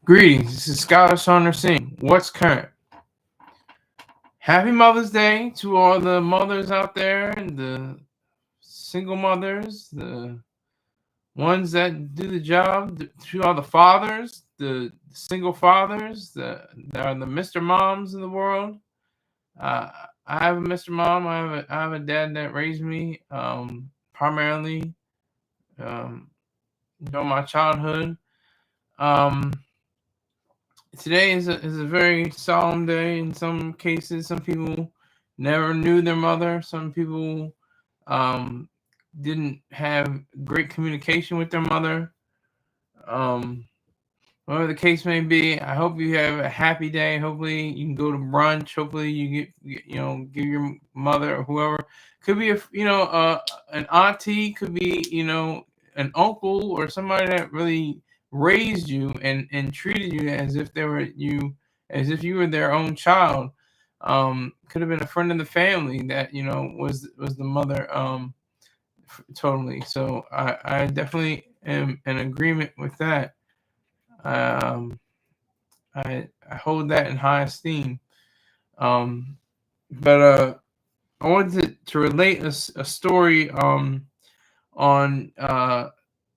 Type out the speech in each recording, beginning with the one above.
Greetings, this is Scholar Saunders Singh. What's current? Happy Mother's Day to all the mothers out there, and the single mothers, the ones that do the job, to all the fathers, the single fathers, that are the Mr. Moms of the world. Uh, I have a Mr. Mom. I have a dad that raised me primarily during my childhood. Um, Today is a very solemn day. In some cases, some people never knew their mother. Some people um, didn't have great communication with their mother. Um, Whatever the case may be, I hope you have a happy day. Hopefully, you can go to brunch. Hopefully, give your mother or whoever. Could be an auntie. Could be an uncle or somebody that really raised you and treated you as if you were their own child. Could have been a friend of the family that was the mother. Totally. So I definitely am in agreement with that. Um, I hold that in high esteem. But I wanted to relate a story on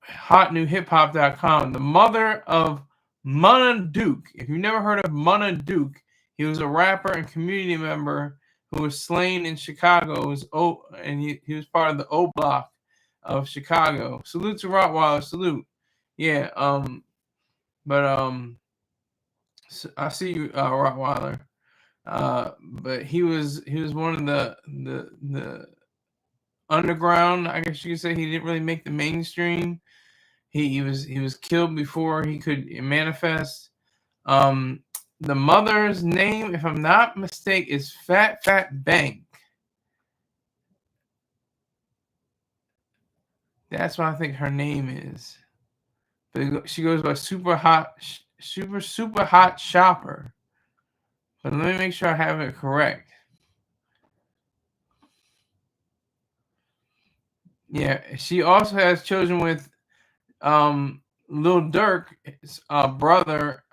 hotnewhiphop.com. The mother of Munna Duke. If you've never heard of Munna Duke, he was a rapper and community member who was slain in Chicago. He was part of the O Block of Chicago. Salute to Rottweiler. Salute. Yeah. But so I see you, Rottweiler. But he was one of the underground. I guess you could say he didn't really make the mainstream. He was killed before he could manifest. The mother's name, if I'm not mistaken, is Fat Bank. That's what I think her name is. But she goes by super hot shopper. But let me make sure I have it correct. Yeah, she also has children with Lil Durk's brother.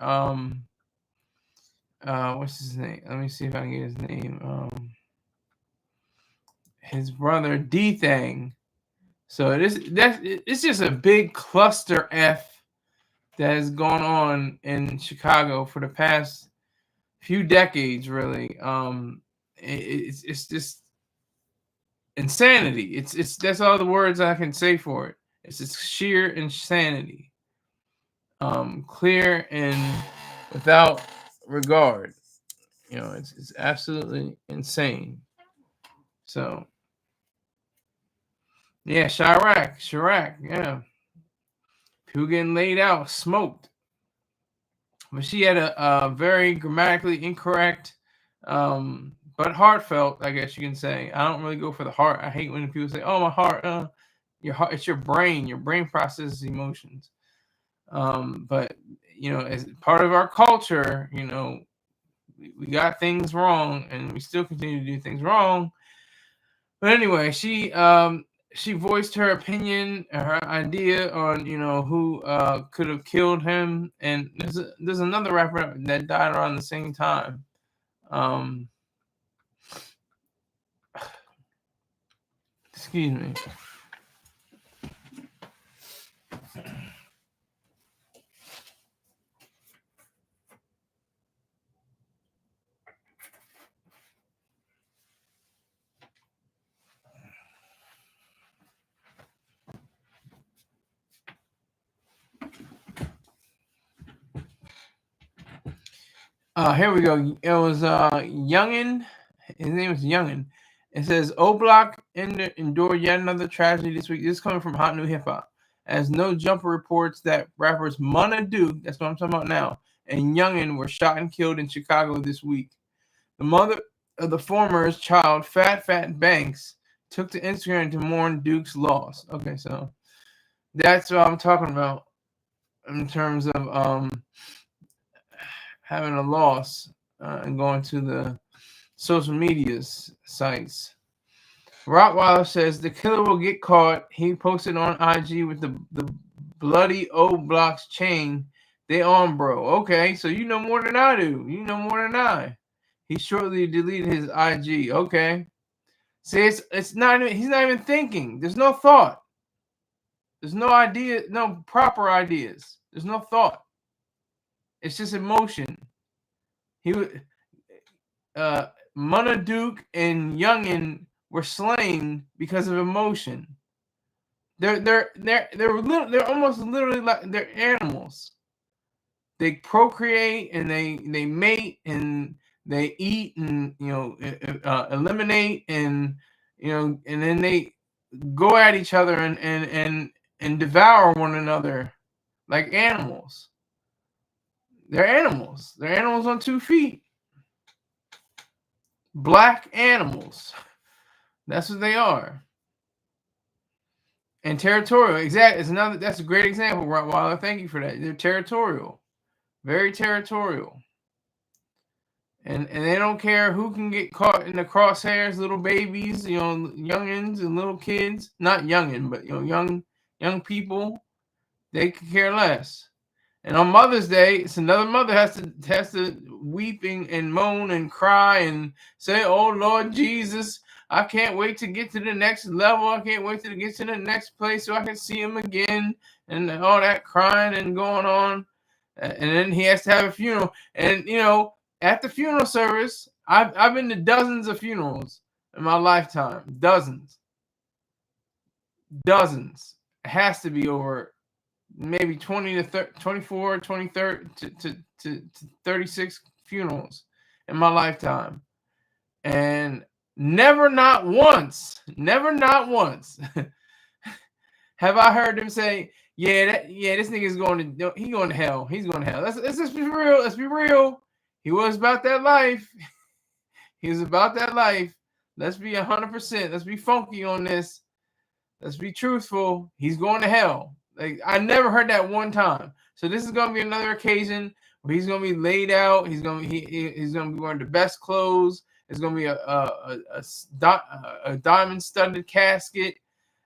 What's his name? Let me see if I can get his name. His brother D Thang. So it's just a big cluster F that has gone on in Chicago for the past few decades. Really, it's just insanity. It's that's all the words I can say for it. It's just sheer insanity. Clear and without regard. It's absolutely insane. So yeah, Chirac, yeah. People getting laid out, smoked. But she had a very grammatically incorrect, but heartfelt, I guess you can say. I don't really go for the heart. I hate when people say, "Oh, my heart." Your heart, it's your brain. Your brain processes emotions. But as part of our culture, we got things wrong, and we still continue to do things wrong. But anyway, she voiced her opinion, her idea on who could have killed him, and there's another rapper that died around the same time. Excuse me. Here we go. It was Youngin. His name is Youngin. It says O Block endured yet another tragedy this week. This is coming from Hot New Hip Hop. As No Jumper reports that rappers Munna Duke, that's what I'm talking about now, and Youngin were shot and killed in Chicago this week. The mother of the former's child, Fat Banks, took to Instagram to mourn Duke's loss. Okay, so that's what I'm talking about in terms of having a loss and going to the social media sites. Rottweiler says the killer will get caught. He posted on IG with the bloody O Block's chain They on bro. Okay, so you know more than I do. You know more than I. He shortly deleted his IG. Okay. See, it's not even, he's not even thinking. There's no thought. There's no idea, no proper ideas. There's no thought. It's just emotion. He would Munna Duke and Youngin were slain because of emotion. They're almost literally like they're animals. They procreate and they mate and they eat and eliminate and and then they go at each other and devour one another like animals. They're animals. They're animals on 2 feet. Black animals. That's what they are. And territorial. Exactly. That's a great example, Rottweiler. Thank you for that. They're territorial. Very territorial. And they don't care who can get caught in the crosshairs, little babies, youngins and little kids. Not youngin, but young people. They could care less. And on Mother's Day, it's another mother has to weeping and moan and cry and say, "Oh Lord Jesus, I can't wait to get to the next level. I can't wait to get to the next place so I can see him again," and all that crying and going on. And then he has to have a funeral. And at the funeral service, I've been to dozens of funerals in my lifetime. Dozens. It has to be over maybe 20 to 24, 23 to 36 funerals in my lifetime. And never not once have I heard them say, this nigga's going to hell. He's going to hell. Let's just be real. Let's be real. He was about that life. He was about that life. Let's be 100%. Let's be funky on this. Let's be truthful. He's going to hell. Like, I never heard that one time. So this is going to be another occasion where he's going to be laid out. He's going to be wearing the best clothes. It's going to be a diamond studded casket.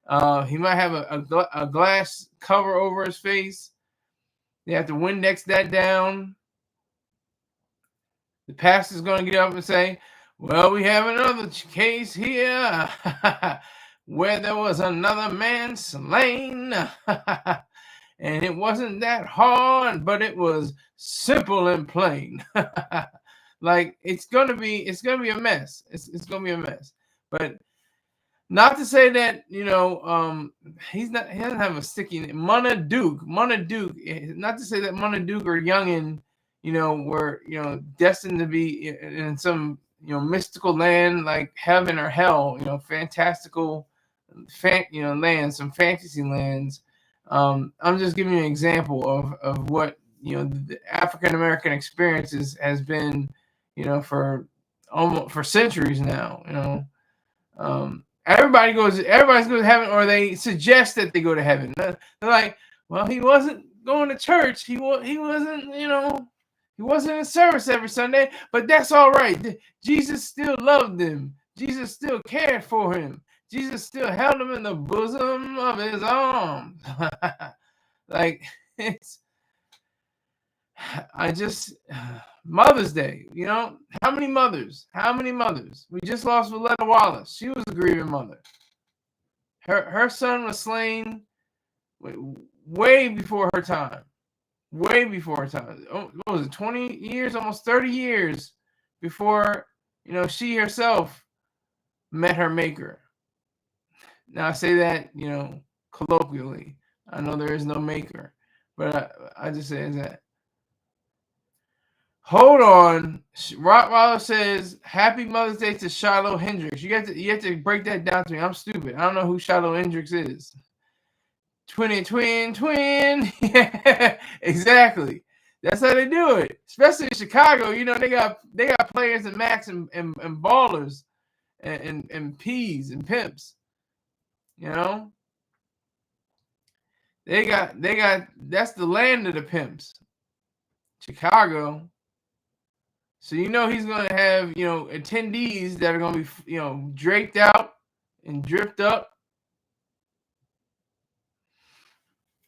He might have a glass cover over his face. They have to Windex that down. The pastor's going to get up and say, "Well, we have another case here where there was another man slain." And it wasn't that hard, but it was simple and plain. Like, it's gonna be a mess. It's gonna be a mess. But not to say that he doesn't have a sticky name. Munna Duke. Not to say that Munna Duke or Youngin, were destined to be in some mystical land like heaven or hell. Fantastical, lands, some fantasy lands. I'm just giving you an example of what the African American experiences has been, for centuries now. Everybody's going to heaven, or they suggest that they go to heaven. They're like, well, he wasn't going to church. He wasn't, he wasn't in service every Sunday, but that's all right. Jesus still loved him. Jesus still cared for him. Jesus still held him in the bosom of his arms. Like, Mother's Day, how many mothers? We just lost Willetta Wallace. She was a grieving mother. Her son was slain way before her time. Way before her time. What was it, 20 years, almost 30 years before, she herself met her maker. Now, I say that, colloquially. I know there is no maker, but I just say that. Hold on. Rottweiler says, "Happy Mother's Day to Shiloh Hendricks." You have to break that down to me. I'm stupid. I don't know who Shiloh Hendricks is. Twin. Yeah, exactly. That's how they do it. Especially in Chicago. They got players and Max and ballers and P's and pimps. They got that's the land of the pimps. Chicago. So he's going to have, attendees that are going to be, draped out and dripped up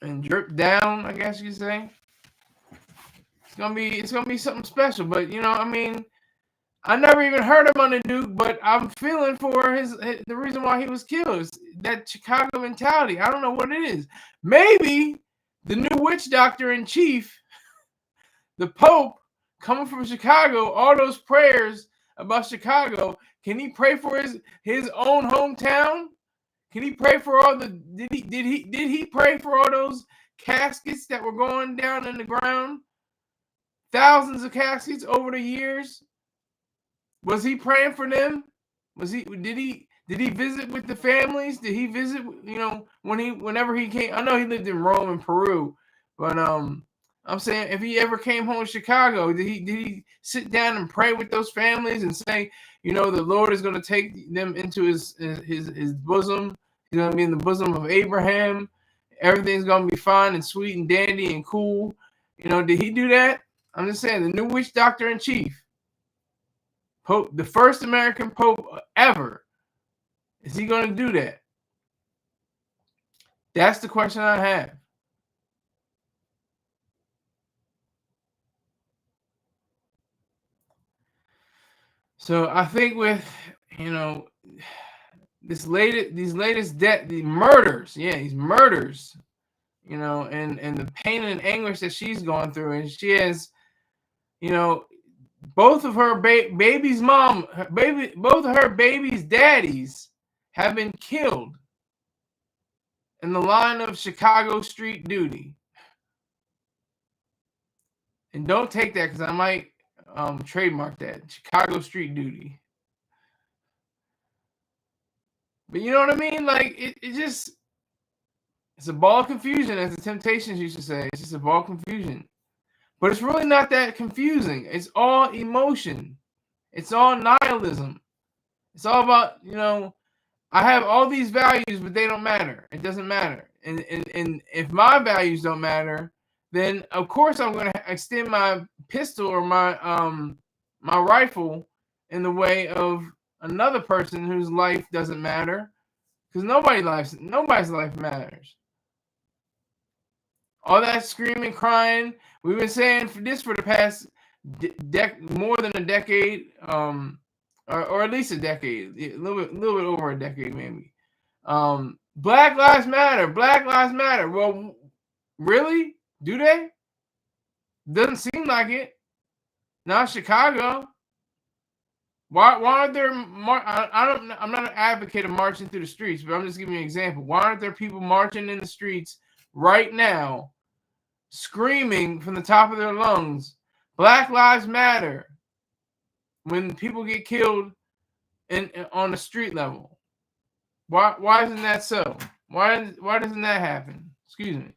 and dripped down, I guess you could say. it's gonna be something special. But I mean, I never even heard of Munna Duke, but I'm feeling for the reason why he was killed is that Chicago mentality. I don't know what it is. Maybe the new witch doctor in chief, the Pope, coming from Chicago, all those prayers about Chicago. Can he pray for his own hometown? Can he pray for all the did he pray for all those caskets that were going down in the ground? Thousands of caskets over the years. Was he praying for them? Did he visit with the families? Did he visit, whenever he came? I know he lived in Rome and Peru, but I'm saying if he ever came home to Chicago, did he sit down and pray with those families and say, the Lord is going to take them into his bosom. He's going to be in the bosom of Abraham. Everything's going to be fine and sweet and dandy and cool. Did he do that? I'm just saying, the new witch doctor in chief, Pope, the first American Pope ever, is he going to do that? That's the question I have. So I think with these latest the murders, these murders, and the pain and anguish that she's going through, and she has, both of her baby's mom, both of her baby's daddies have been killed in the line of Chicago street duty. And don't take that because I might trademark that, Chicago street duty. But you know what I mean? Like it's a ball of confusion, as the Temptations used to say. It's just a ball of confusion. But it's really not that confusing. It's all emotion. It's all nihilism. It's all about, I have all these values, but they don't matter. It doesn't matter. And if my values don't matter, then of course I'm going to extend my pistol or my rifle in the way of another person whose life doesn't matter, because nobody's life matters. All that screaming, crying, we've been saying for the past more than a decade, or at least a decade, a little bit over a decade maybe. Black Lives Matter, Black Lives Matter. Well, really? Do they? Doesn't seem like it. Not Chicago. Why aren't there? I'm not an advocate of marching through the streets, but I'm just giving you an example. Why aren't there people marching in the streets right now, screaming from the top of their lungs, Black Lives Matter, when people get killed on the street level? Why isn't that so? Why doesn't that happen? Excuse me.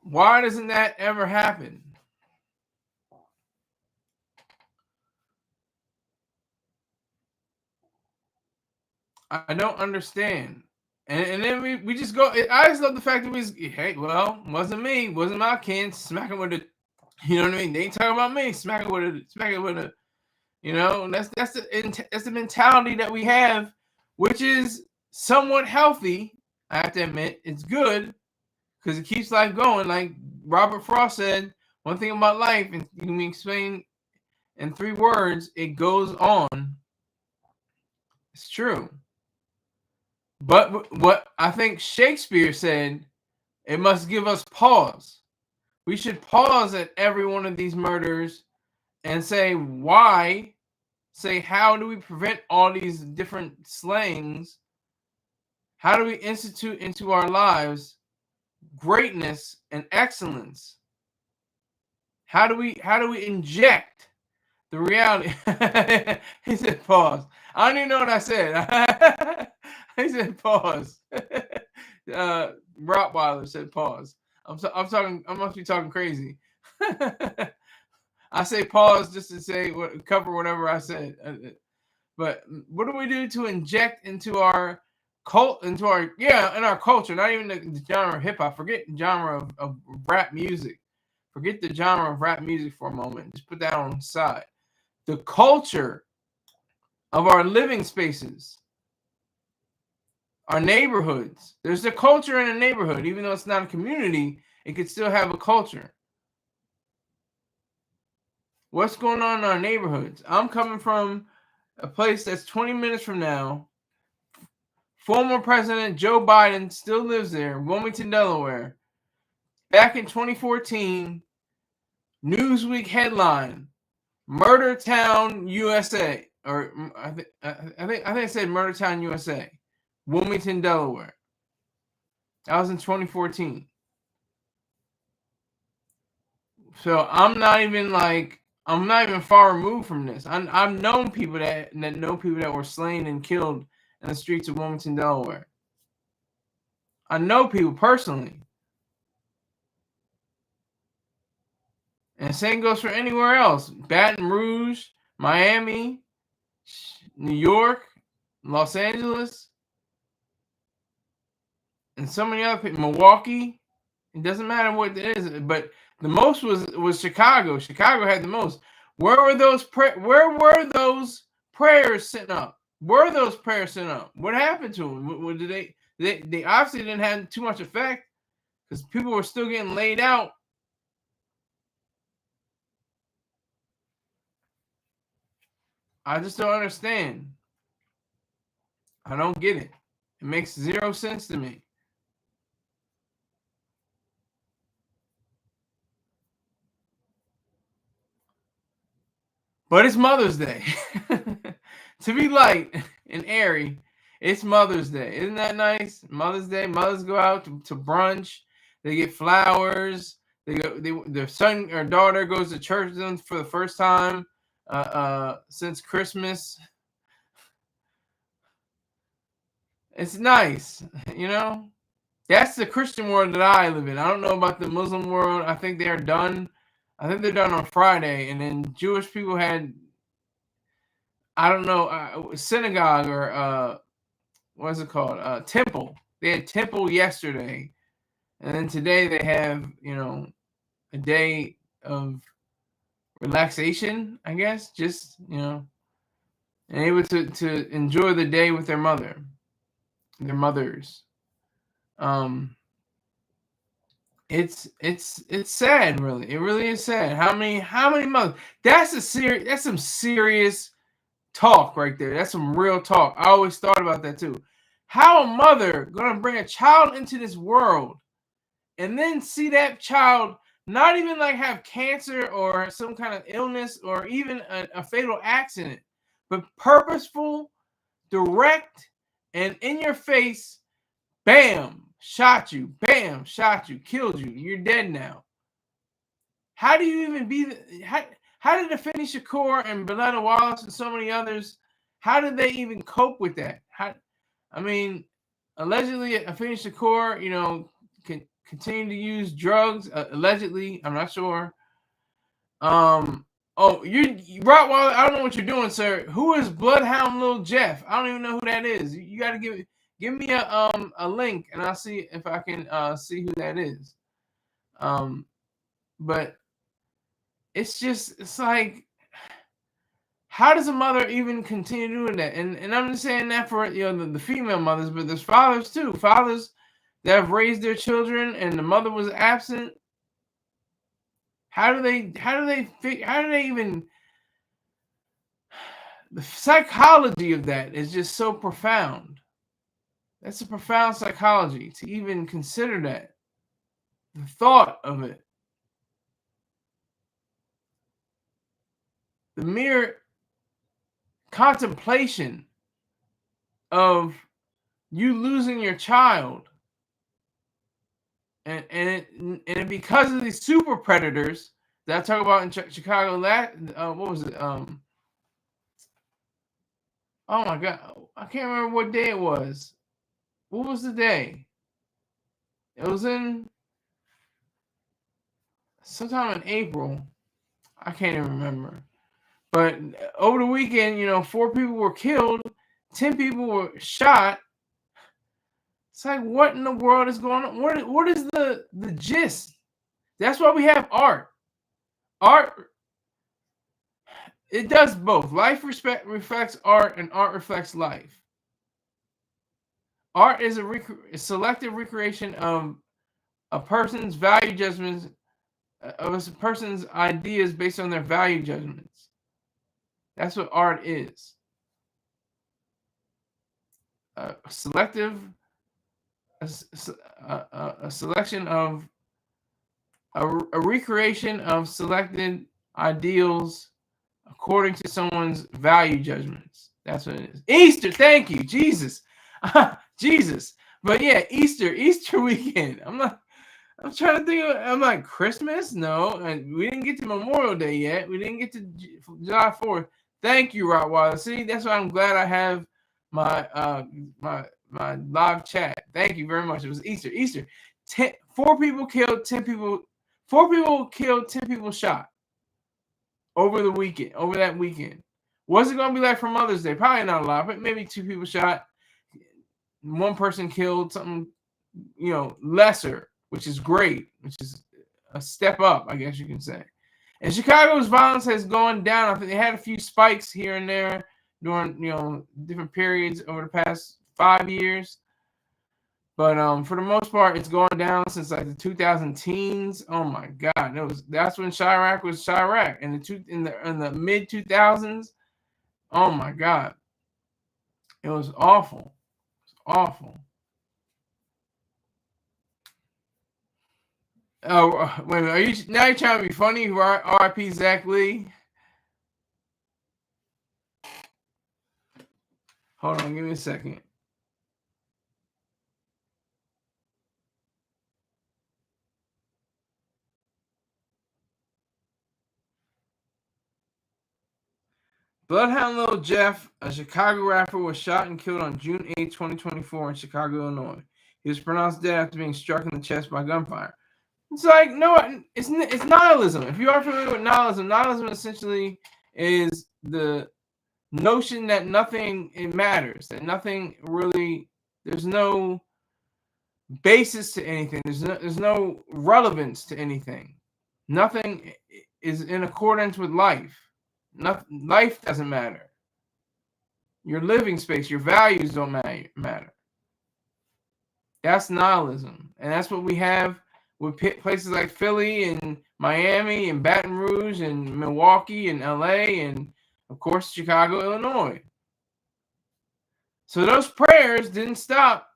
Why doesn't that ever happen? I don't understand. And then we just go. I just love the fact that wasn't me, wasn't my kids smacking with it. You know what I mean? They ain't talking about me smacking with it. That's the mentality that we have, which is somewhat healthy. I have to admit, it's good because it keeps life going. Like Robert Frost said, one thing about life, and you can explain in 3 words, it goes on. It's true. But what I think Shakespeare said, it must give us pause. We should pause at every one of these murders and say, why? Say, how do we prevent all these different slayings? How do we institute into our lives greatness and excellence? How do we inject the reality? He said pause. I don't even know what I said. He said pause. Rottweiler said pause. I'm talking. I must be talking crazy. I say pause just to say cover whatever I said. But what do we do to inject into our in our culture? Not even the genre of hip hop. Forget the genre of rap music. Forget the genre of rap music for a moment. Just put that on the side. The culture of our living spaces. our neighborhoods. There's a culture in a neighborhood. Even though it's not a community, it could still have a culture. What's going on in our neighborhoods? I'm coming from a place that's 20 minutes from now. Former President Joe Biden still lives there, Wilmington, Delaware. Back in 2014, Newsweek headline: Murder Town, USA, or I think it said Murder Town, USA, Wilmington, Delaware. That was in 2014. So I'm not even far removed from this. I've known people that know people that were slain and killed in the streets of Wilmington, Delaware. I know people personally. And same goes for anywhere else. Baton Rouge, Miami, New York, Los Angeles, and so many other people. Milwaukee. It doesn't matter what it is, but the most was Chicago. Chicago had the most. Where were those prayers sent up? Were those prayers sent up? What happened to them? What did they obviously didn't have too much effect because people were still getting laid out. I just don't understand. I don't get it. It makes zero sense to me. But it's Mother's Day. To be light and airy, it's Mother's Day. Isn't that nice? Mother's Day. Mothers go out to brunch. They get flowers. Their son or daughter goes to church with them for the first time since Christmas. It's nice, you know. That's the Christian world that I live in. I don't know about the Muslim world. I think they're done. I think they're done on Friday, and then Jewish people had, I don't know, synagogue or what is it called? Temple. They had temple yesterday, and then today they have, a day of relaxation, I guess, just, and able to enjoy the day with their mothers. It's sad, really. It really is sad. How many mothers? That's some serious talk right there. That's some real talk. I always thought about that too. How a mother gonna bring a child into this world and then see that child not even like have cancer or some kind of illness or even a fatal accident, but purposeful, direct, and in your face, bam, shot you, bam, shot you, killed you. You're dead now. How do you even how did Afeni Shakur and Beletta Wallace and so many others, how did they even cope with that? Allegedly Afeni Shakur, can continue to use drugs. Allegedly, I'm not sure. You Rottweiler, I don't know what you're doing, sir. Who is Bloodhound Lil Jeff? I don't even know who that is. You got to give me a link, and I'll see if I can see who that is. But it's like, how does a mother even continue doing that? And I'm just saying that for the female mothers, but there's fathers too. Fathers that have raised their children and the mother was absent. How do they even, the psychology of that is just so profound. That's a profound psychology to even consider that. The thought of it. The mere contemplation of you losing your child, and because of these super predators that I talk about in Chicago, what was it? Oh my God, I can't remember what day it was. What was the day? It was in sometime in April. I can't even remember. But over the weekend, 4 people were killed, 10 people were shot. It's like, what in the world is going on? What is the gist? That's why we have art. Art, it does both. Life reflects art, and art reflects life. Art is a selective recreation of a person's value judgments, of a person's ideas based on their value judgments. That's what art is. Selective, a selection of a recreation of selected ideals according to someone's value judgments. That's what it is. Easter, thank you, Jesus, Jesus. But yeah, Easter weekend. I'm trying to think. I'm like Christmas. No, and we didn't get to Memorial Day yet. We didn't get to July 4th. Thank you, Rottweiler. See, that's why I'm glad I have my live chat. Thank you very much. It was Easter. 4 people killed, 10 people. 4 people killed, 10 people shot over the weekend. Over that weekend. What's it gonna be like for Mother's Day? Probably not a lot, but maybe 2 people shot. 1 person killed. Something, lesser, which is great, which is a step up, I guess you can say. And Chicago's violence has gone down. I think they had a few spikes here and there during, different periods over the past 5 years. But for the most part, it's gone down since like the 2000 teens. Oh my God, that's when Chirac was Chirac, and in the mid 2000s. Oh my God, it was awful. It's awful. Oh, wait a minute. You're trying to be funny? R.I.P. Zach Lee. Hold on, give me a second. Bloodhound Lil Jeff, a Chicago rapper, was shot and killed on June 8, 2024 in Chicago, Illinois. He was pronounced dead after being struck in the chest by gunfire. It's like, no, it's nihilism. If you are familiar with nihilism essentially is the notion that nothing matters, that nothing really, there's no basis to anything. There's no relevance to anything. Nothing is in accordance with life. Life doesn't matter. Your living space, your values don't matter. That's nihilism, and that's what we have with places like Philly and Miami and Baton Rouge and Milwaukee and LA and of course Chicago, Illinois. So those prayers didn't stop.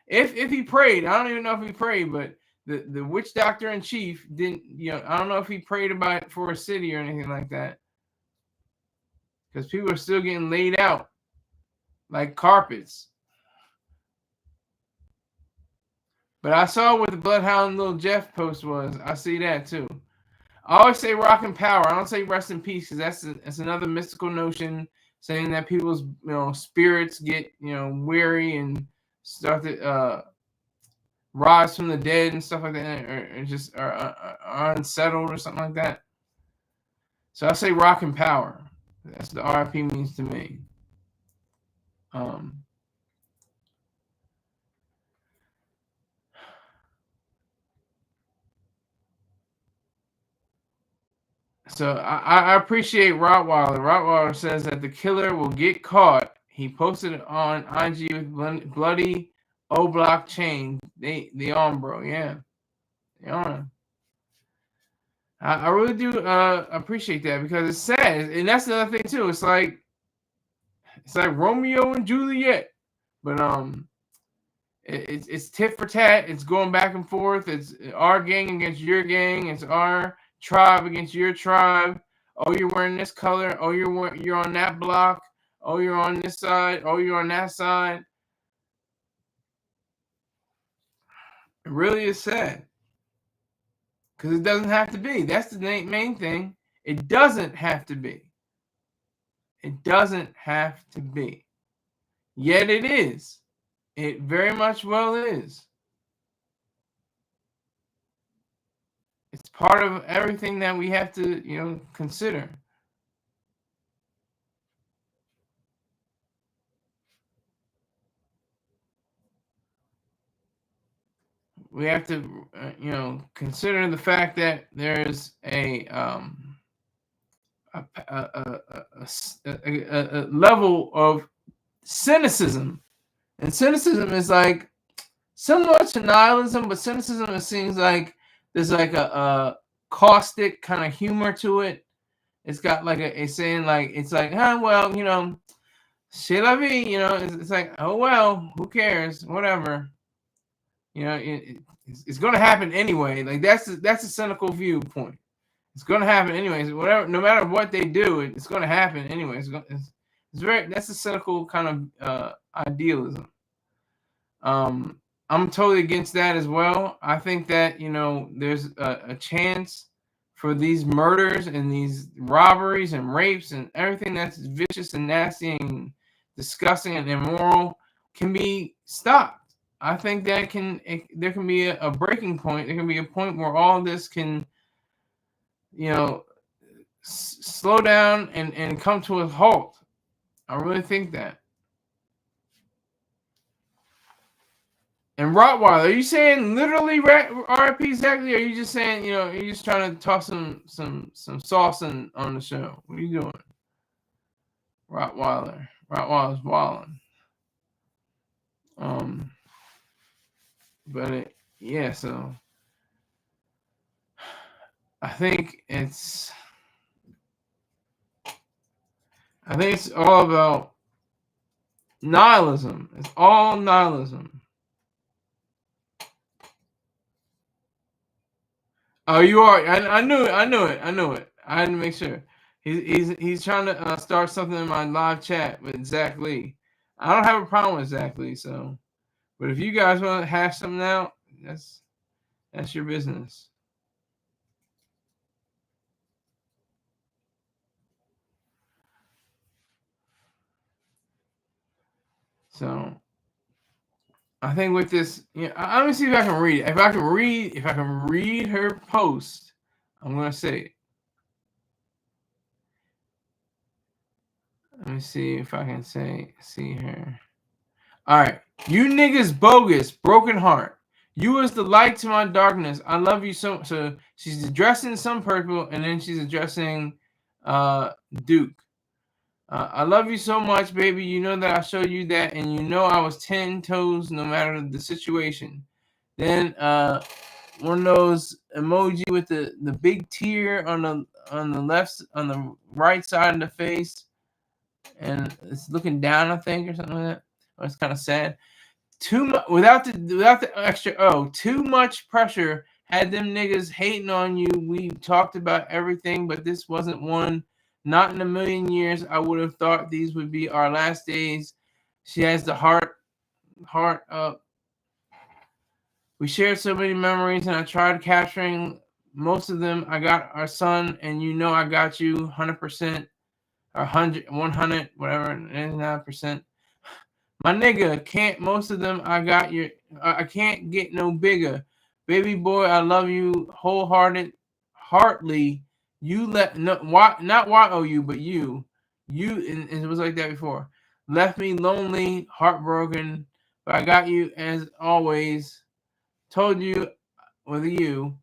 If he prayed, I don't even know if he prayed, but the witch doctor in chief didn't. I don't know if he prayed about it for a city or anything like that, because people are still getting laid out like carpets. But I saw what the Bloodhound Little Jeff post was. I see that too. I always say rock and power. I don't say rest in peace because that's another mystical notion saying that people's spirits get weary and start to rise from the dead and stuff like that, or just are unsettled or something like that. So I say rock and power. That's what the RIP means to me. So I appreciate Rottweiler. Rottweiler says that the killer will get caught. He posted it on IG with bloody O-block chain. They on, bro. Yeah, they on. I really do appreciate that because it's sad, and that's the other thing too. It's like Romeo and Juliet, but it's tit for tat. It's going back and forth. It's our gang against your gang. It's our tribe against your tribe. Oh, you're wearing this color. Oh, you're on that block. Oh, you're on this side. Oh, you're on that side. It really is sad because it doesn't have to be. That's the main thing. It doesn't have to be. It doesn't have to be. Yet it is. It very much well is. It's part of everything that we have to, consider. We have to, consider the fact that there's a level of cynicism And cynicism is like similar to nihilism, but cynicism, it seems like there's like a caustic kind of humor to it. It's got like a saying like, it's like, well, c'est la vie, it's like, oh well, who cares, whatever, it's going to happen anyway. Like that's a cynical viewpoint. It's going to happen anyways, whatever, no matter what they do, it's going to happen anyways. That's a cynical kind of idealism. I'm totally against that as well. I think that there's a chance for these murders and these robberies and rapes and everything that's vicious and nasty and disgusting and immoral can be stopped. I think that there can be a breaking point. There can be a point where all this can, slow down and come to a halt. I really think that. And Rottweiler, are you saying literally RIP exactly? Or are you just saying, you're just trying to toss some sauce on the show? What are you doing? Rottweiler's wilding. But yeah, so I think it's all about nihilism. It's all nihilism. Oh, you are. I knew it. I had to make sure. He's trying to start something in my live chat with Zach Lee. I don't have a problem with Zach Lee, so. But if you guys want to hash something out, that's your business. So I think with this, let me see if I can read it. If I can read her post, I'm gonna say it. Let me see if I can see her. All right, you niggas bogus, broken heart. You was the light to my darkness. I love you so. So she's addressing some purple, and then she's addressing Duke. I love you so much, baby. You know that I showed you that, and you know I was 10 toes no matter the situation. Then one of those emoji with the big tear on the right side of the face, and it's looking down, I think, or something like that. Oh, it's kind of sad. Too much without the extra too much pressure had them niggas hating on you. We talked about everything, but this wasn't one. Not in a million years I would have thought these would be our last days. She has the heart up. We shared so many memories, and I tried capturing most of them. I got our son, and I got you 100%, or 100, whatever, 99%. My nigga, can't most of them I got your I can't get no bigger. Baby boy, I love you heartily. You let no why not YOU, but you and it was like that before. Left me lonely, heartbroken, but I got you as always. Told you with you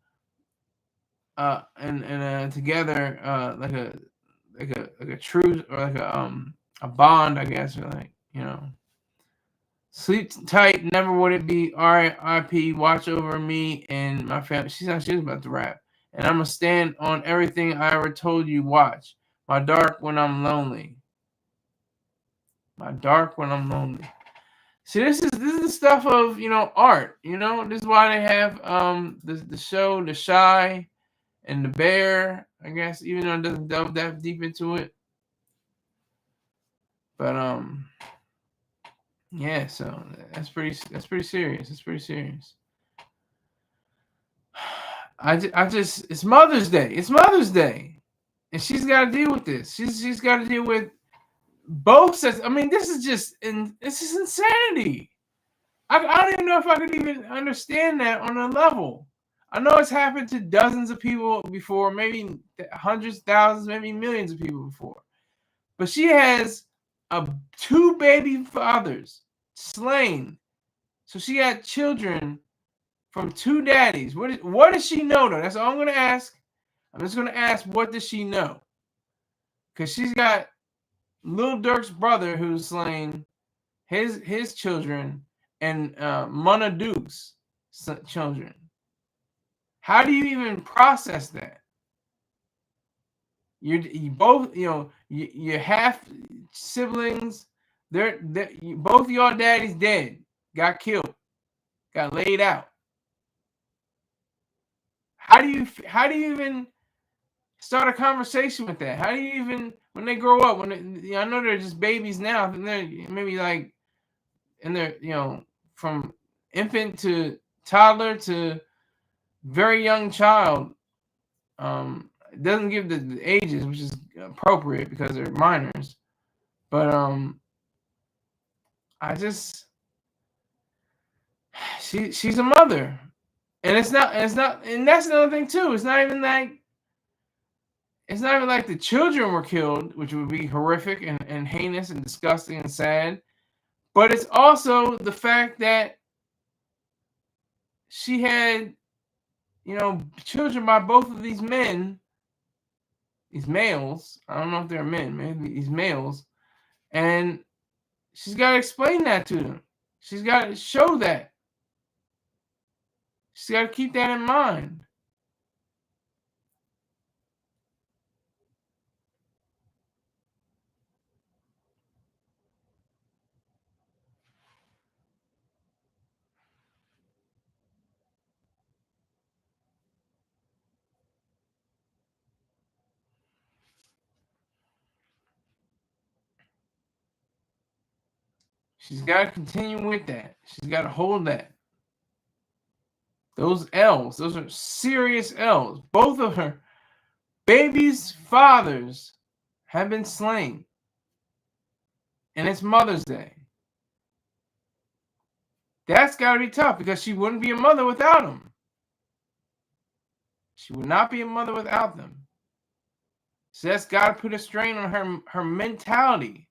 and together like a truce, or like a bond, I guess, or like, sleep tight, never would it be RIP, watch over me and my family. She was about to rap. And I'm going to stand on everything I ever told you, watch. My dark when I'm lonely. My dark when I'm lonely. See, this is the stuff of, art. This is why they have the show, The Shy and The Bear, I guess, even though it doesn't delve that deep into it. But yeah, so that's pretty serious. It's pretty serious. It's Mother's Day. It's Mother's Day, and she's got to deal with this. She's got to deal with both sets. I mean, this is insanity. I don't even know if I could even understand that on a level. I know it's happened to dozens of people before, maybe hundreds, thousands, maybe millions of people before. But she has two baby fathers slain. So she had children from two daddies. What does she know, though? That's all I'm going to ask. I'm just going to ask, what does she know? Because she's got Lil Durk's brother who's slain, his children, and Munna Duke's children. How do you even process that? You both, you half siblings. Both your daddies dead, got killed, got laid out. How do you even start a conversation with that? How do you even, when they grow up, I know they're just babies now, and they're maybe like, and they're, from infant to toddler to very young child. It doesn't give the ages, which is appropriate because they're minors. But I just, she's a mother, and it's not, and that's another thing too. It's not even like the children were killed, which would be horrific and heinous and disgusting and sad. But it's also the fact that she had, children by both of these men, these males. I don't know if they're men, maybe these males, and she's got to explain that to them. She's got to show that. She's got to keep that in mind. She's got to continue with that. She's got to hold that. Those L's, those are serious L's. Both of her babies' fathers have been slain. And it's Mother's Day. That's got to be tough because she wouldn't be a mother without them. She would not be a mother without them. So that's got to put a strain on her mentality.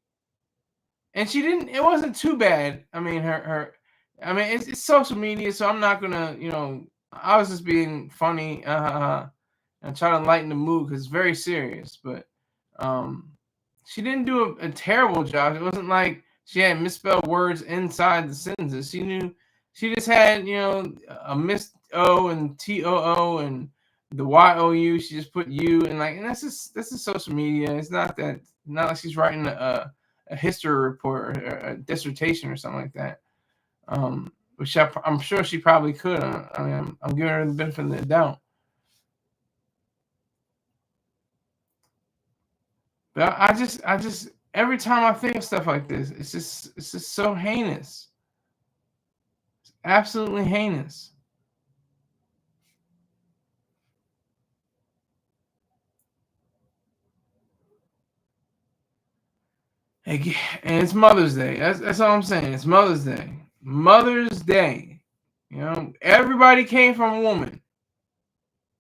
And she didn't, it wasn't too bad. I mean, it's social media, so I'm not going to, I was just being funny and trying to lighten the mood because it's very serious. But she didn't do a terrible job. It wasn't like she had misspelled words inside the sentences. She just had, a missed O and TOO and the YOU. She just put U, and this is social media. It's not like she's writing a history report or a dissertation or something like that. Which I'm sure she probably could. I mean, I'm giving her the benefit of the doubt. But I just every time I think of stuff like this, it's just so heinous. It's absolutely heinous. And it's Mother's Day. That's all I'm saying. It's Mother's Day. Mother's Day. Everybody came from a woman.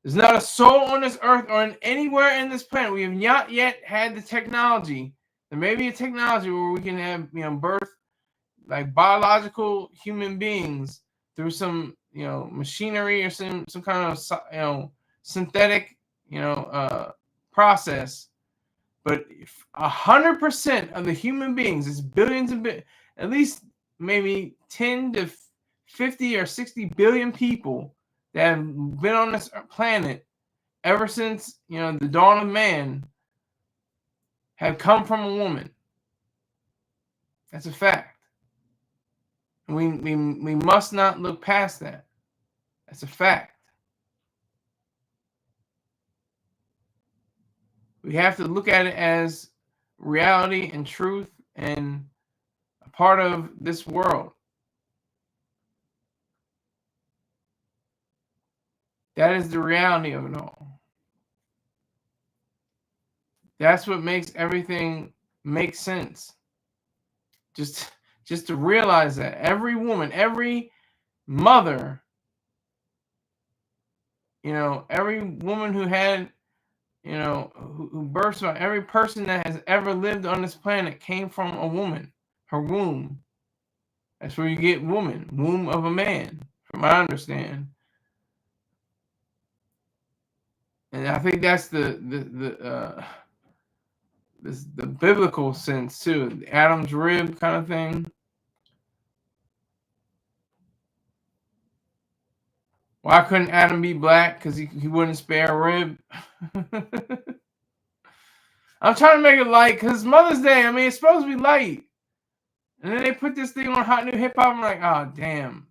There's not a soul on this earth or anywhere in this planet. We have not yet had the technology. There may be a technology where we can have, birth like biological human beings through some, machinery or some kind of, synthetic, process. But 100% of the human beings, it's billions and at least maybe 10 to 50 or 60 billion people that have been on this planet ever since, the dawn of man have come from a woman. That's a fact. We must not look past that. That's a fact. We have to look at it as reality and truth and a part of this world. That is the reality of it all. That's what makes everything make sense. Just to realize that every woman, every mother, every woman who had, who births, every person that has ever lived on this planet came from a woman, her womb. That's where you get woman, womb of a man, from what I understand. And I think that's the biblical sense too, the Adam's rib kind of thing. Why couldn't Adam be black? Because he wouldn't spare a rib. I'm trying to make it light because it's Mother's Day. I mean, it's supposed to be light. And then they put this thing on Hot New Hip Hop. I'm like, oh, damn.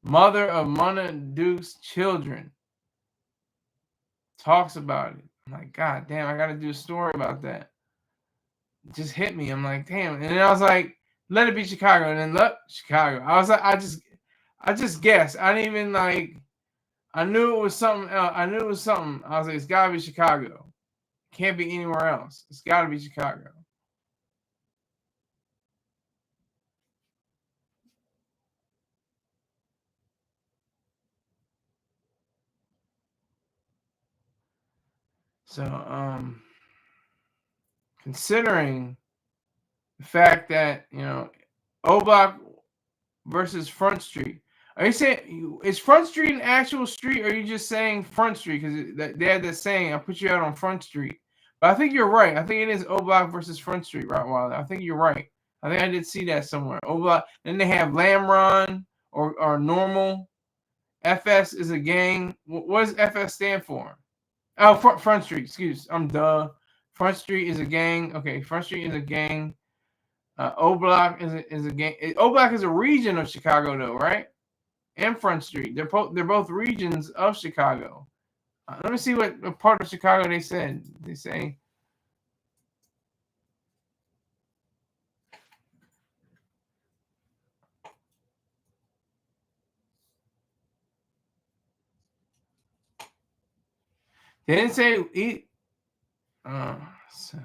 Mother of Munna Duke's children talks about it. I'm like, God damn, I got to do a story about that. It just hit me. I'm like, damn. And then I was like, let it be Chicago. And then look, Chicago. I was like, I just guessed. I didn't even like, I knew it was something else. I knew it was something. I was like, it's got to be Chicago. Can't be anywhere else. It's got to be Chicago. So, considering the fact that, O Block versus Front Street, are you saying, is Front Street an actual street, or are you just saying Front Street? Because they had that saying, I'll put you out on Front Street. But I think you're right. I think it is O Block versus Front Street, Rottweiler. I think you're right. I think I did see that somewhere. O Block. Then they have Lamb Run or Normal. FS is a gang. What does FS stand for? Oh, Front Street. Excuse. I'm duh. Front Street is a gang. Okay, Front Street is a gang. O Block is a gang. O Block is a region of Chicago, though, right? And Front Street. They're both regions of Chicago. Let me see what part of Chicago they said. They say. They didn't say eat. So.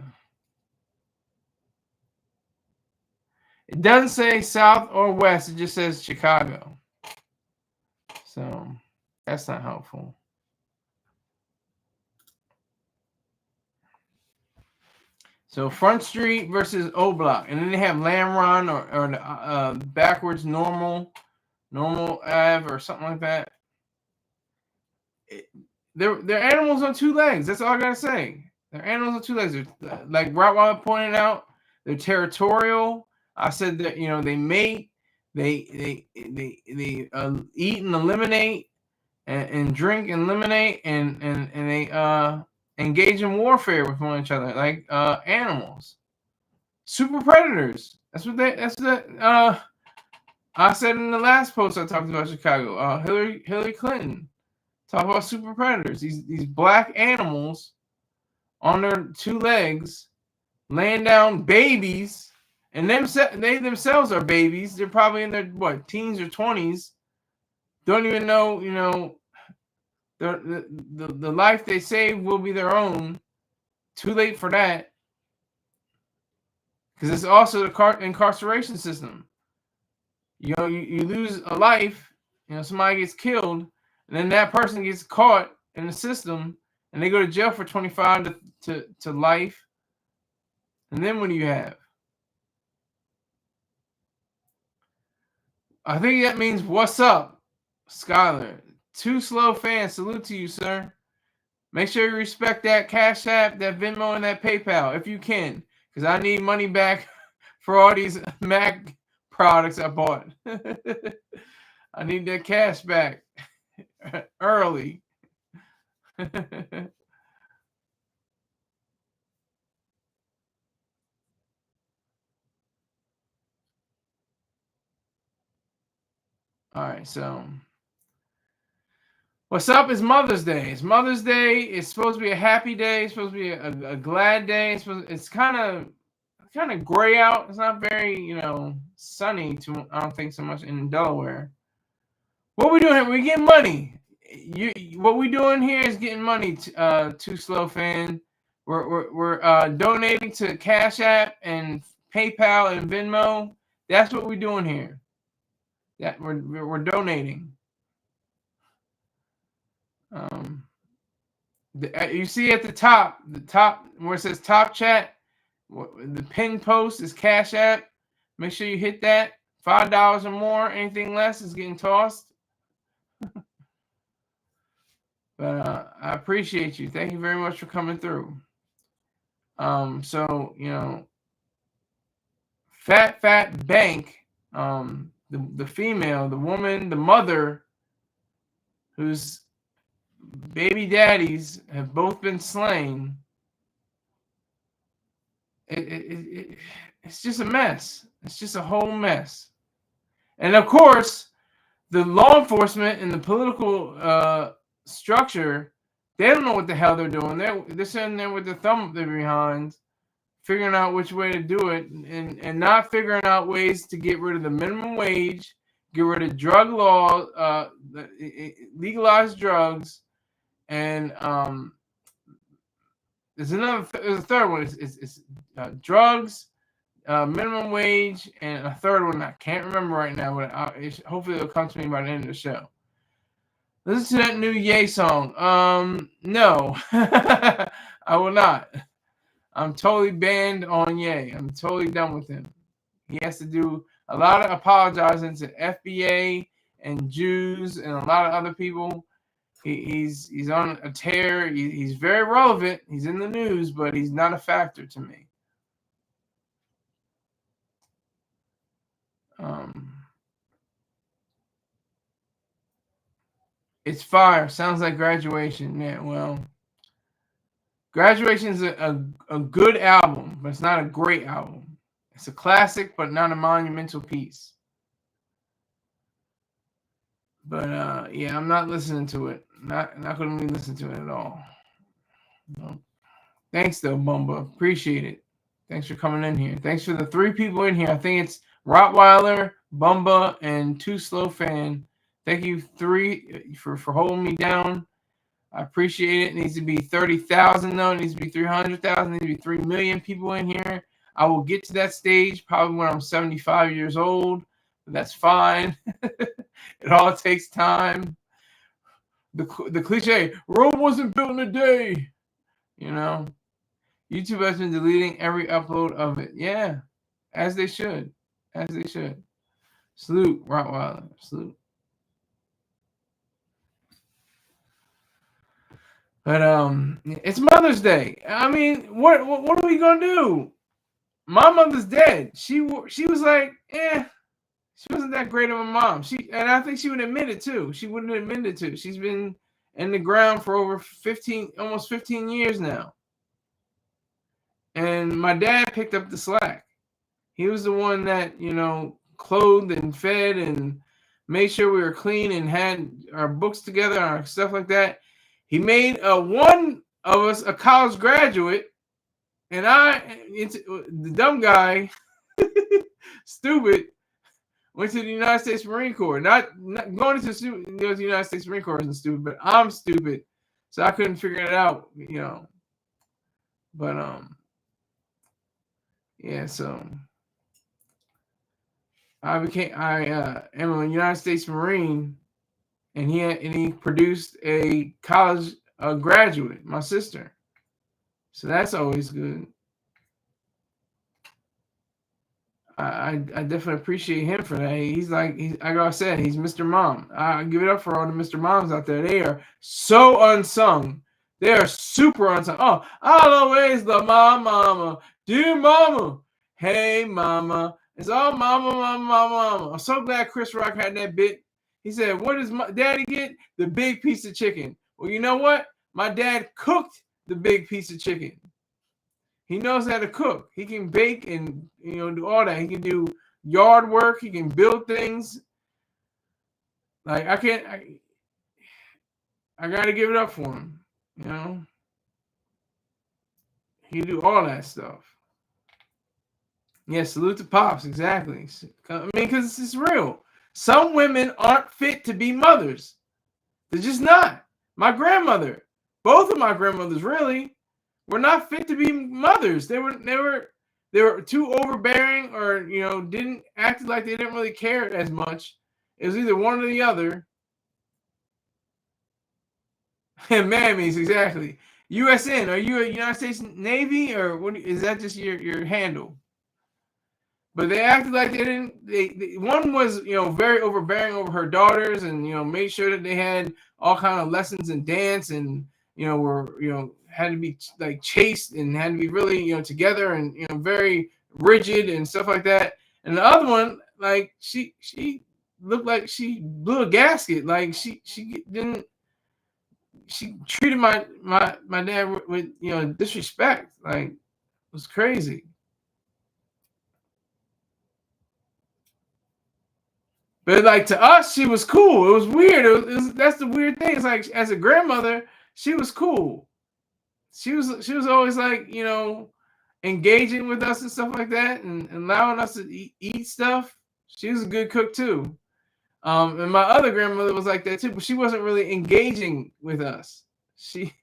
It doesn't say south or west. It just says Chicago. So that's not helpful. So Front Street versus O Block, and then they have Lamb Run or the backwards Normal Ave or something like that. They're animals on two legs. That's all I gotta say. They're animals on two legs. They're, like Rottweiler pointed out, they're territorial. I said that they mate, they eat and eliminate, and drink and eliminate, and they engage in warfare with one another like animals, super predators. That's what I said in the last post I talked about Chicago. Hillary Clinton talked about super predators. These black animals on their two legs, laying down babies, and they themselves are babies. They're probably in their teens or 20s. Don't even know, the life they save will be their own. Too late for that. Because it's also the incarceration system. You lose a life, somebody gets killed, and then that person gets caught in the system, and they go to jail for 25 to life. And then what do you have? I think that means what's up, Skylar. Too Slow Fan, salute to you, sir. Make sure you respect that Cash App, that Venmo, and that PayPal if you can, because I need money back for all these Mac products I bought. I need that cash back early. All right, so what's up is Mother's Day. It's Mother's Day. It's supposed to be a happy day. It's supposed to be a glad day. It's kind of gray out. It's not very, sunny. I don't think so much in Delaware. What we doing here? We getting money. What we doing here is getting money. Too Slow Fan. We're donating to Cash App and PayPal and Venmo. That's what we're doing here. That we're donating. You see at the top where it says Top Chat, the pin post is Cash App. Make sure you hit that. $5 or more. Anything less is getting tossed. But I appreciate you. Thank you very much for coming through. So Fat Bank, the female, the woman, the mother whose baby daddies have both been slain. It's just a mess. It's just a whole mess. And of course, the law enforcement and the political structure, they don't know what the hell they're doing. They're sitting there with their thumb up their behinds, figuring out which way to do it, and not figuring out ways to get rid of the minimum wage, get rid of drug law, legalize drugs, and there's a third one. It's drugs, minimum wage, and a third one I can't remember right now, but hopefully it'll come to me by the end of the show. Listen to that new Ye song. No, I will not. I'm totally banned on Ye. I'm totally done with him. He has to do a lot of apologizing to FBA and Jews and a lot of other people. He's on a tear. He's very relevant. He's in the news, but he's not a factor to me. It's fire. Sounds like Graduation. Yeah, well, Graduation is a good album, but it's not a great album. It's a classic, but not a monumental piece. But yeah, I'm not listening to it. Not going to be listening to it at all. No. Thanks though, Bumba. Appreciate it. Thanks for coming in here. Thanks for the 3 people in here. I think it's Rottweiler, Bumba, and Too Slow Fan. Thank you 3 for holding me down. I appreciate it. It needs to be 30,000 though. It needs to be 300,000. It needs to be 3 million people in here. I will get to that stage probably when I'm 75 years old. But that's fine. It all takes time. The cliche, Rome wasn't built in a day. You know, YouTube has been deleting every upload of it. Yeah, as they should. As they should. Salute, Rottweiler. Salute. But it's Mother's Day. I mean, what are we gonna do? My mother's dead. She was like, she wasn't that great of a mom. And I think she would admit it too. She wouldn't admit it too. She's been in the ground for over almost 15 years now. And my dad picked up the slack. He was the one that, clothed and fed and made sure we were clean and had our books together, our stuff like that. He made one of us a college graduate, and the dumb guy, stupid, went to the United States Marine Corps. Not going to the United States Marine Corps isn't stupid, but I'm stupid, so I couldn't figure it out, But yeah, so I am a United States Marine. And he produced a college graduate, my sister. So that's always good. I definitely appreciate him for that. He's like I said, he's Mr. Mom. I give it up for all the Mr. Moms out there. They are so unsung. They are super unsung. Oh, I'll always love my mama. Dear mama. Hey, mama. It's all mama, mama, mama, mama. I'm so glad Chris Rock had that bit. He said, what does my daddy get? The big piece of chicken. Well, you know what? My dad cooked the big piece of chicken. He knows how to cook. He can bake and do all that. He can do yard work. He can build things. Like I got to give it up for him. He can do all that stuff. Yeah, salute to Pops. Exactly. I mean, because it's real. Some women aren't fit to be mothers. They're just not. My grandmother, both of my grandmothers really, were not fit to be mothers. They were too overbearing, or didn't act like they didn't really care as much. It was either one or the other. And mammies, exactly. USN, are you a United States Navy, or what? Is that just your handle? But they acted like they didn't. One was, very overbearing over her daughters, and made sure that they had all kind of lessons in dance, and were had to be like chaste and had to be really together and very rigid and stuff like that. And the other one, like she looked like she blew a gasket. Like she treated my dad with disrespect. Like, it was crazy. But like, to us, she was cool. It was weird. That's the weird thing. It's like, as a grandmother, she was cool. She was always like, engaging with us and stuff like that, and allowing us to eat stuff. She was a good cook too. And my other grandmother was like that too, but she wasn't really engaging with us. She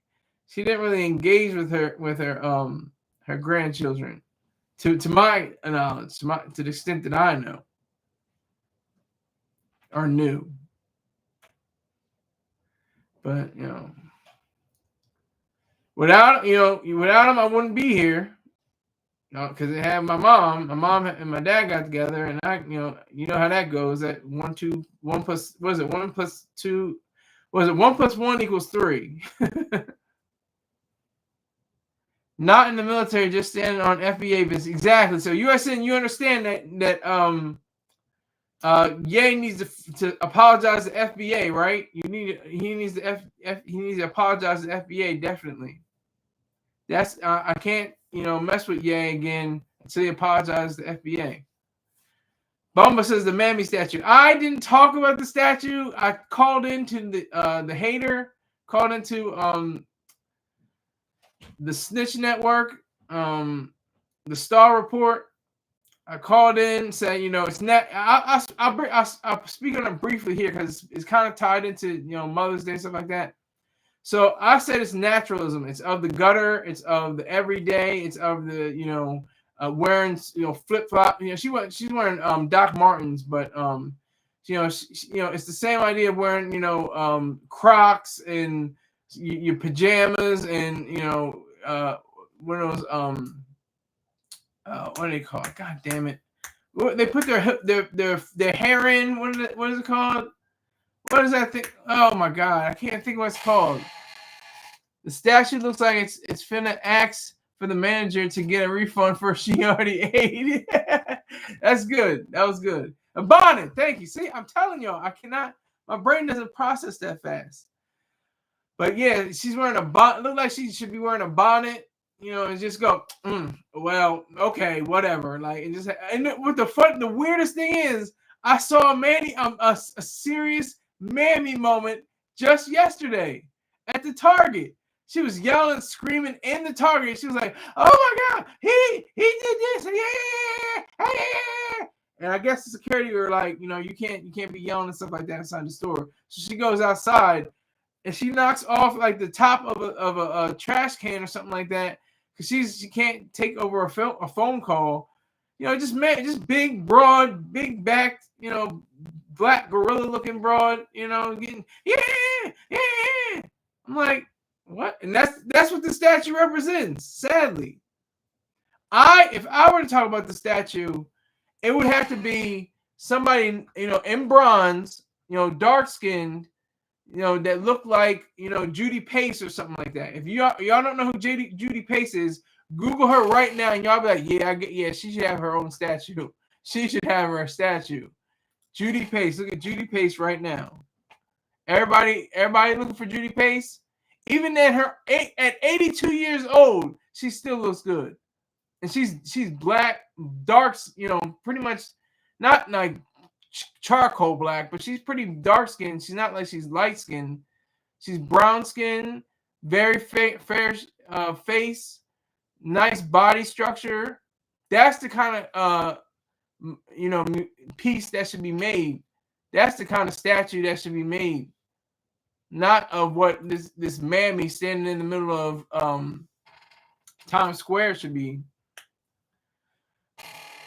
didn't really engage with her grandchildren, to my knowledge, to the extent that I know or knew. But without him, I wouldn't be here. Because it had my mom and my dad got together, and you know how that goes. That 1 plus, was it 1 plus 2? Was it 1 plus 1 equals 3? Not in the military, just standing on FBA business. Exactly. So USN, you understand that Ye needs to apologize to FBA, right? He needs to apologize to FBA, definitely. That's I can't mess with Ye again until he apologizes to FBA. Bumba says the Mammy statue. I didn't talk about the statue. I called into the hater, called into the Snitch Network, the Star Report. I called in, said, it's not. I'll speak on it briefly here because it's kind of tied into Mother's Day and stuff like that. So I said it's naturalism. It's of the gutter. It's of the everyday. It's of the wearing flip flop. She's wearing Doc Martens, but it's the same idea of wearing Crocs and your pajamas and one of those what do they call it? God damn it! They put their hair in. What is it called? What is that thing? Oh my god, I can't think what it's called. The statue looks like it's finna ask for the manager to get a refund for she already ate. That's good. That was good. A bonnet. Thank you. See, I'm telling y'all, I cannot. My brain doesn't process that fast. But yeah, she's wearing a bonnet. Look like she should be wearing a bonnet. And just go. Well, okay, whatever. Like, and what the weirdest thing is, I saw a serious Mammy moment just yesterday at the Target. She was yelling, screaming in the Target. She was like, "Oh my god, he did this, yeah." And I guess the security were like, you can't be yelling and stuff like that inside the store. So she goes outside and she knocks off like the top of a trash can or something like that because she can't take over a phone call. Just big, broad, big backed, black gorilla looking broad, getting yeah. I'm like, what? And that's what the statue represents. Sadly, if I were to talk about the statue, it would have to be somebody in bronze, dark skinned, that looked like Judy Pace or something like that. If y'all don't know who Judy Pace is, Google her right now, and y'all be like, yeah, she should have her own statue. She should have her statue. Judy Pace. Look at Judy Pace right now. Everybody looking for Judy Pace. Even at 82 years old, she still looks good. And she's black, dark, pretty much not like charcoal black, but she's pretty dark skinned. She's not like she's light skinned. She's brown skinned, very fair face, nice body structure. That's the kind of piece that should be made. That's the kind of statue that should be made. Not of what this Mammy standing in the middle of Times Square should be.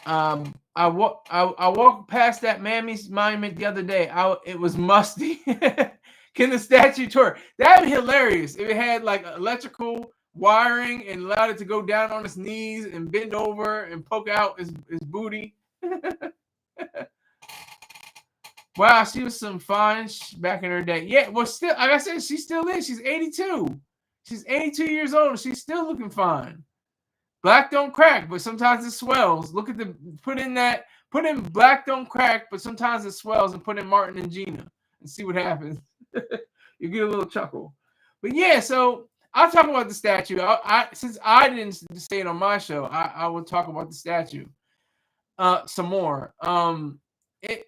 I walked past that Mammy's monument the other day. It was musty. Can the statue tour? That'd be hilarious if it had like electrical wiring and allowed it to go down on its knees and bend over and poke out his booty. Wow, she was some fun back in her day. Yeah, well, still, like I said, she still is. She's 82. She's 82 years old, and she's still looking fine. Black don't crack, but sometimes it swells. Put in that Put in Black Don't Crack, but sometimes it swells, and put in Martin and Gina and see what happens. You get a little chuckle. But yeah, so I'll talk about the statue. Since I didn't say it on my show, I will talk about the statue some more. It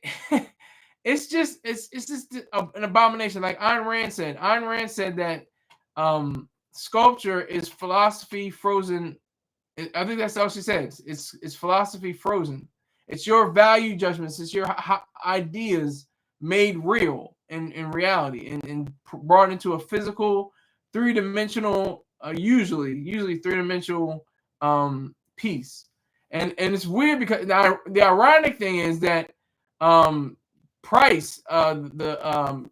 it's just an abomination. Like Ayn Rand said. Ayn Rand said that sculpture is philosophy frozen. I think that's all she says. It's philosophy frozen. It's your value judgments. It's your ideas made real in reality and brought into a physical, three-dimensional, usually three-dimensional piece. And it's weird because the ironic thing is that Price, the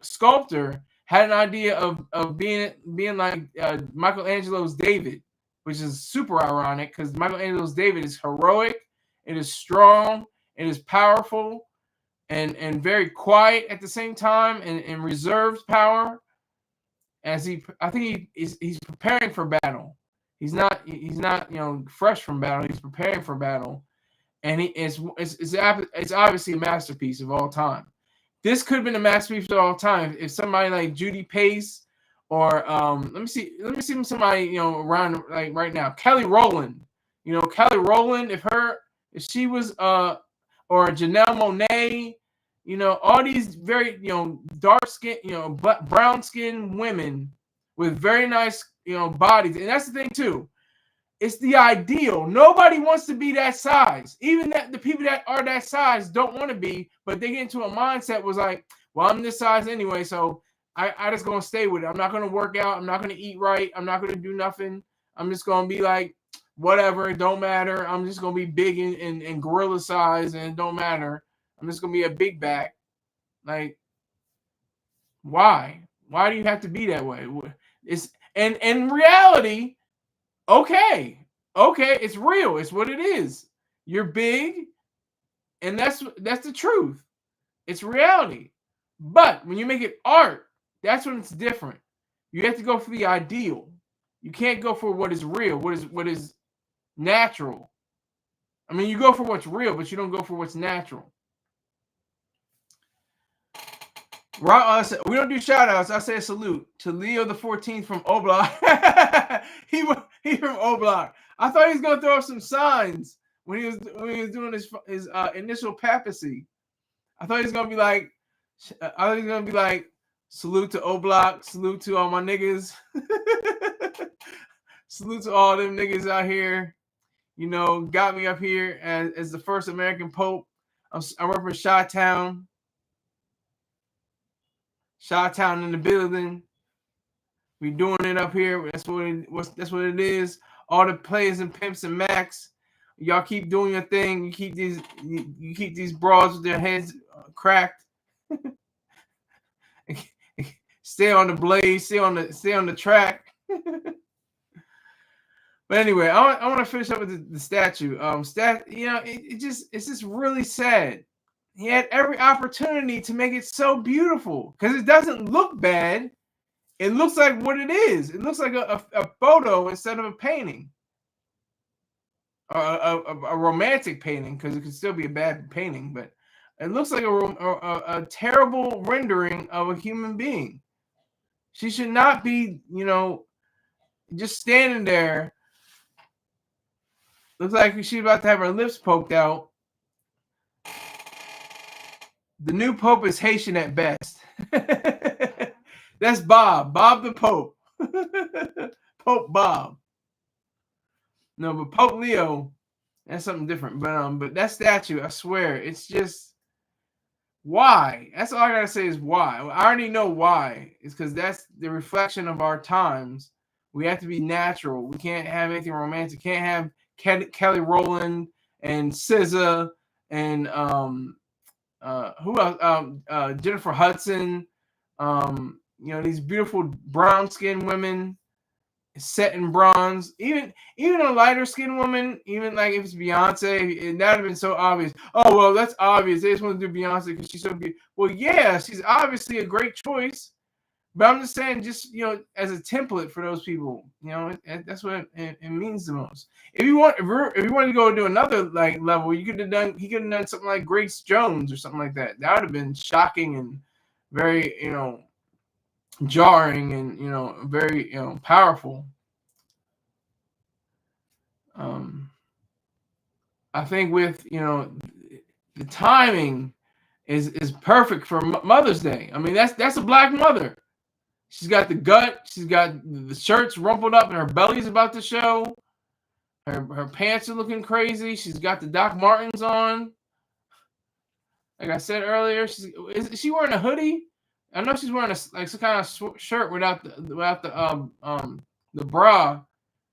sculptor, had an idea of being like Michelangelo's David, which is super ironic because Michelangelo's David is heroic, it is strong, it is powerful, and very quiet at the same time, and reserves power. As I think he's preparing for battle. He's not fresh from battle. He's preparing for battle, and it's obviously a masterpiece of all time. This could have been a masterpiece of all time if somebody like Judy Pace or let me see somebody around like right now, Kelly Rowland. Kelly Rowland, if she was or Janelle Monáe, all these very dark skin, brown skinned women with very nice bodies, and that's the thing too. It's the ideal. Nobody wants to be that size. Even the people that are that size don't want to be, but they get into a mindset was like, well, I'm this size anyway, so I just gonna stay with it. I'm not gonna work out. I'm not gonna eat right. I'm not gonna do nothing. I'm just gonna be like, whatever. It don't matter. I'm just gonna be big and gorilla size, and it don't matter. I'm just gonna be a big back. Like, why? Why do you have to be that way? It's and in reality. Okay, it's real. It's what it is. You're big, and that's the truth. It's reality. But when you make it art, that's when it's different. You have to go for the ideal. You can't go for what is real, what is natural. I mean, you go for what's real, but you don't go for what's natural. We don't do shout outs. I say a salute to Leo the 14th from O Block. he from O Block. I thought he was gonna throw up some signs when he was doing his initial papacy. I thought he was gonna be like, salute to O Block, salute to all my niggas, salute to all them niggas out here. Got me up here as the first American Pope. I work for Chi-Town. Chi-Town in the building. We doing it up here. That's what it is. All the players and pimps and max. Y'all keep doing your thing. You keep these broads with their heads cracked. Stay on the blade. Stay on the track. But anyway, I want to finish up with the statue. It's just really sad. He had every opportunity to make it so beautiful because it doesn't look bad. It looks like what it is. It looks like a photo instead of a painting. A romantic painting, because it could still be a bad painting, but it looks like a terrible rendering of a human being. She should not be, just standing there. Looks like she's about to have her lips poked out. The new Pope is Haitian at best. That's Bob the Pope. Pope Bob. No, but Pope Leo, that's something different. But that statue, I swear, it's just why. That's all I gotta say is why. I already know why. It's because that's the reflection of our times. We have to be natural. We can't have anything romantic. Can't have Kelly Rowland and SZA and who else? Jennifer Hudson. These beautiful brown skinned women set in bronze. Even a lighter skinned woman, even like if it's Beyonce, that would have been so obvious. Oh well, that's obvious. They just want to do Beyonce because she's so beautiful. Well, yeah, she's obviously a great choice. But I'm just saying, just as a template for those people, that's what it means the most. If you want to go to another like level, he could have done something like Grace Jones or something like that. That would have been shocking and very jarring and very powerful. I think with the timing is perfect for Mother's Day. I mean that's a black mother. She's got the gut. She's got the shirts rumpled up, and her belly's about to show. Her pants are looking crazy. She's got the Doc Martens on. Like I said earlier, is she wearing a hoodie? I know she's wearing some kind of shirt without the bra,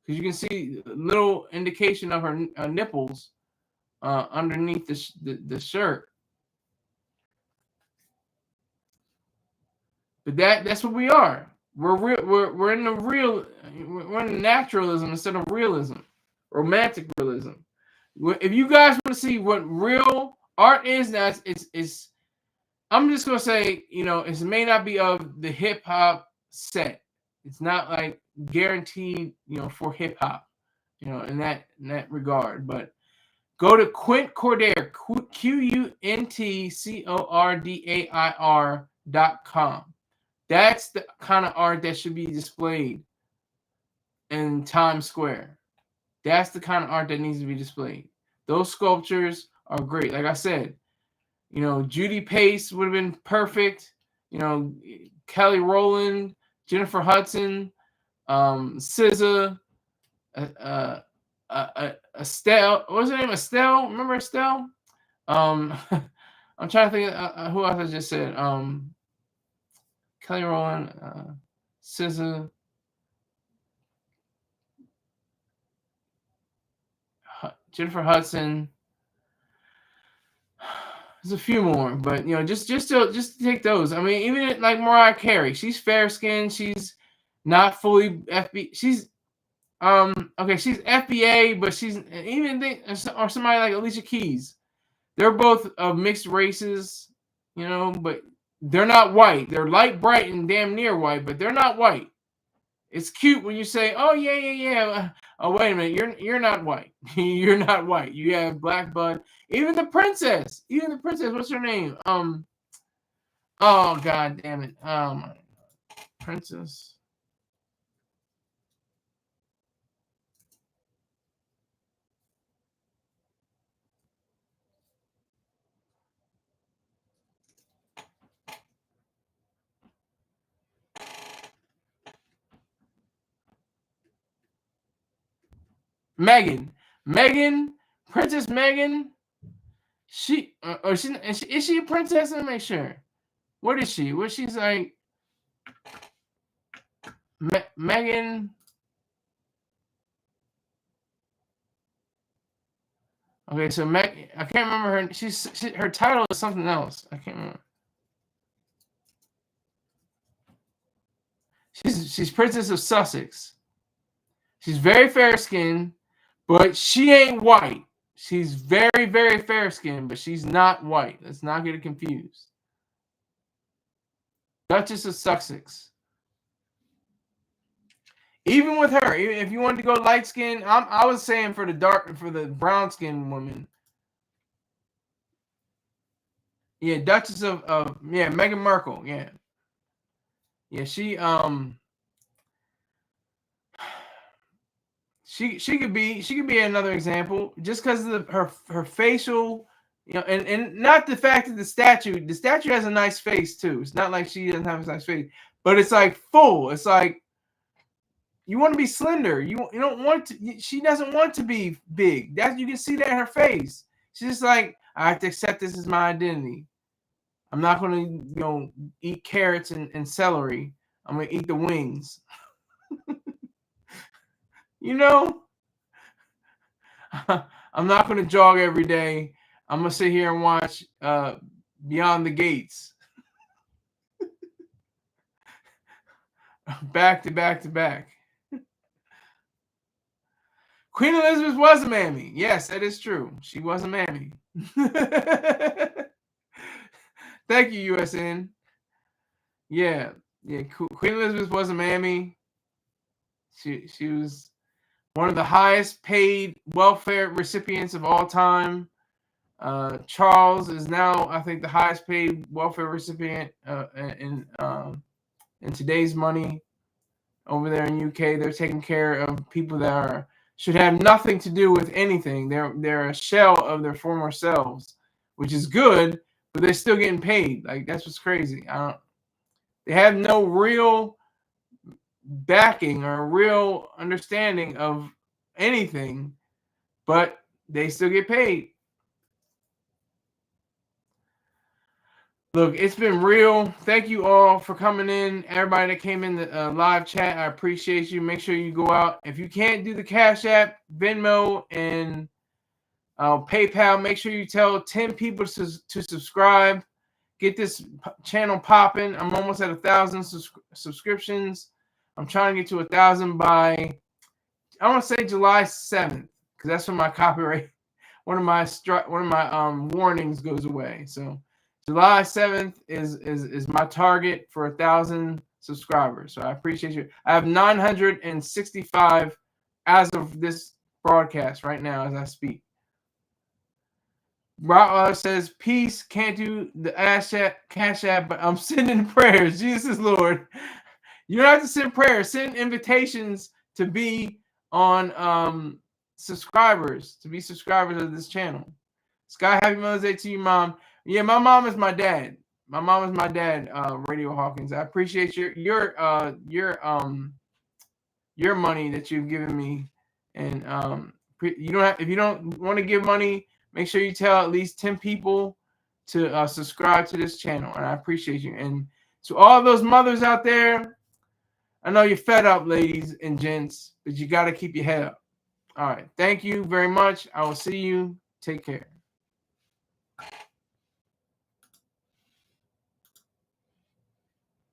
because you can see a little indication of her nipples underneath the shirt. But that's what we are. We're in the real. We're in naturalism instead of realism, romantic realism. If you guys want to see what real art is, now it's I'm just gonna say, it may not be of the hip hop set. It's not like guaranteed, for hip hop, in that regard. But go to Quint Cordair, QUNTCORDAIR.com. That's the kind of art that should be displayed in Times Square. That's the kind of art that needs to be displayed. Those sculptures are great. Like I said, Judy Pace would have been perfect. Kelly Rowland, Jennifer Hudson, SZA, Estelle. What was her name? Estelle. Remember Estelle? I'm trying to think of, who else I just said. Kelly Rowland, SZA, Jennifer Hudson. There's a few more, but just to take those. I mean, even like Mariah Carey, she's fair skinned. She's not fully FB. She's okay. She's FBA, but she's or somebody like Alicia Keys. They're both of mixed races, but they're not white. They're light, bright, and damn near white, but they're not white. It's cute when you say, "Oh yeah." Oh wait a minute, you're not white. You're not white. You have black blood. Even the princess. What's her name? Oh god damn it. Princess. Megan, Princess Megan. Is she a princess? Let me make sure. What is she? What she's like? Megan. Okay, so I can't remember her. Her title is something else. I can't remember. She's Princess of Sussex. She's very fair skinned, but she ain't white. She's very, very fair skinned, but she's not white. Let's not get it confused. Duchess of Sussex. Even with her, if you wanted to go light skin, I was saying for the brown skinned woman. Yeah, Duchess of Meghan Markle. Yeah, she could be another example just because of her facial, and not the fact that the statue has a nice face too. It's not like she doesn't have a nice face, but it's like full. It's like you want to be slender. You don't want to. She doesn't want to be big. You can see that in her face. She's just like, I have to accept this as my identity. I'm not going to eat carrots and celery. I'm going to eat the wings. I'm not going to jog every day. I'm going to sit here and watch Beyond the Gates. Back to back to back. Queen Elizabeth was a mammy. Yes, that is true. She was a mammy. Thank you, USN. Yeah. Yeah, Queen Elizabeth was a mammy. She was one of the highest paid welfare recipients of all time. Charles is now, I think, the highest paid welfare recipient in today's money over there in UK. They're taking care of people that should have nothing to do with anything. They're a shell of their former selves, which is good, but they're still getting paid. Like, that's what's crazy. They have no real backing or real understanding of anything, but they still get paid. Look, it's been real. Thank you all for coming in. Everybody that came in the live chat, I appreciate you. Make sure you go out. If you can't do the Cash App, Venmo, and PayPal, make sure you tell 10 people to subscribe. Get this channel popping. I'm almost at 1,000 subscriptions. I'm trying to get to 1,000 by, I want to say July 7th, because that's when my copyright, one of my warnings goes away. So July 7th is my target for 1,000 subscribers. So I appreciate you. I have 965 as of this broadcast right now as I speak. Rottweiler says, peace, can't do the Cash App, but I'm sending prayers. Jesus is Lord. You don't have to send prayers. Send invitations to be on subscribers, to be subscribers of this channel. Sky, happy Mother's Day to you, Mom. Yeah, my mom is my dad. My mom is my dad, Radio Hawkins. I appreciate your money that you've given me. And you don't have, if you don't want to give money, make sure you tell at least 10 people to subscribe to this channel. And I appreciate you. And to all those mothers out there, I know you're fed up, ladies and gents, but you got to keep your head up. All right. Thank you very much. I will see you. Take care.